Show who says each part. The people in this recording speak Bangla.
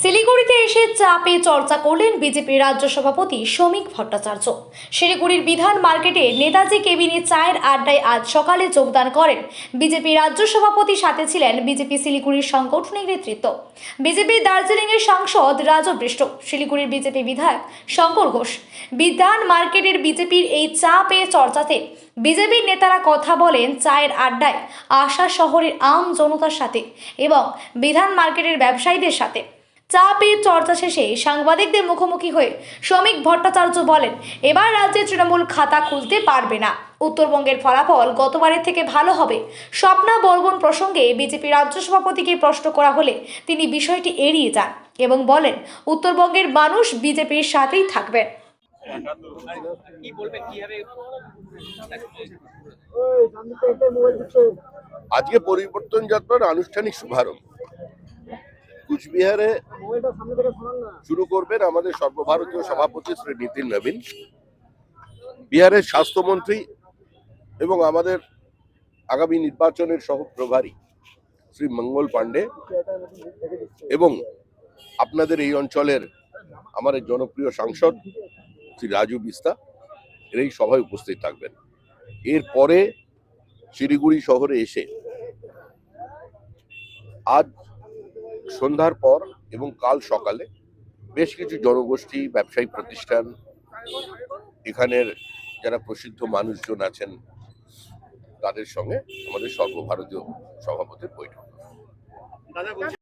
Speaker 1: শিলিগুড়িতে এসে চাপে চর্চা করলেন বিজেপি রাজ্য সভাপতি শ্রমিক ভট্টাচার্য। শিলিগুড়ির বিধান মার্কেটে নেতাজি কেবিনে চায়ের আড্ডায় আজ সকালে যোগদান করেন বিজেপি রাজ্য সভাপতি। সাথে ছিলেন বিজেপি শিলিগুড়ির সাংগঠনিক নেতৃত্ব, বিজেপির দার্জিলিংয়ের সাংসদ রাজু বৃষ্ট, শিলিগুড়ির বিজেপি বিধায়ক শঙ্কর ঘোষ। বিধান মার্কেটের বিজেপির এই চা পেয়ে চর্চাতে বিজেপির নেতারা কথা বলেন চায়ের আড্ডায় আসা শহরের আম জনতার সাথে এবং বিধান মার্কেটের ব্যবসায়ীদের সাথে। চা পেয়ে চর্চা শেষে সাংবাদিকদের মুখোমুখি হয়ে শ্রমিক ভট্টাচার্য বলেন, এবার রাজ্যে তৃণমূল খাতা খুলতে পারবে না। উত্তরবঙ্গের ফলাফল গতবারের থেকে ভালো হবে। স্বপ্না বলবন প্রসঙ্গে বিজেপি রাজ্য সভাপতিকে প্রশ্ন করা হলে তিনি বিষয়টি এড়িয়ে যান এবং বলেন, উত্তরবঙ্গের মানুষ বিজেপির সাথেই থাকবেন।
Speaker 2: আজকে পরিবর্তন যাত্রার আনুষ্ঠানিক শুভারম্ভ কুচবিহারে শুরু করবেন আমাদের সর্বভারতীয় সভাপতি শ্রী নীতিন নবীন, বিহারের স্বাস্থ্যমন্ত্রী এবং আমাদের আগামী নির্বাচনের সহ প্রভারী শ্রী মঙ্গল পাণ্ডে এবং আপনাদের এই অঞ্চলের আমাদের জনপ্রিয় সাংসদ শ্রী রাজু বিস্তা এই সভায় উপস্থিত থাকবেন। এরপরে শিলিগুড়ি শহরে এসে আজ সন্ধ্যার পর এবং কাল সকালে বেশ কিছু জনগোষ্ঠী, ব্যবসায়ী প্রতিষ্ঠান, এখানের যারা প্রসিদ্ধ মানুষজন আছেন তাদের সঙ্গে আমাদের সর্বভারতীয় সভাপতির বৈঠক।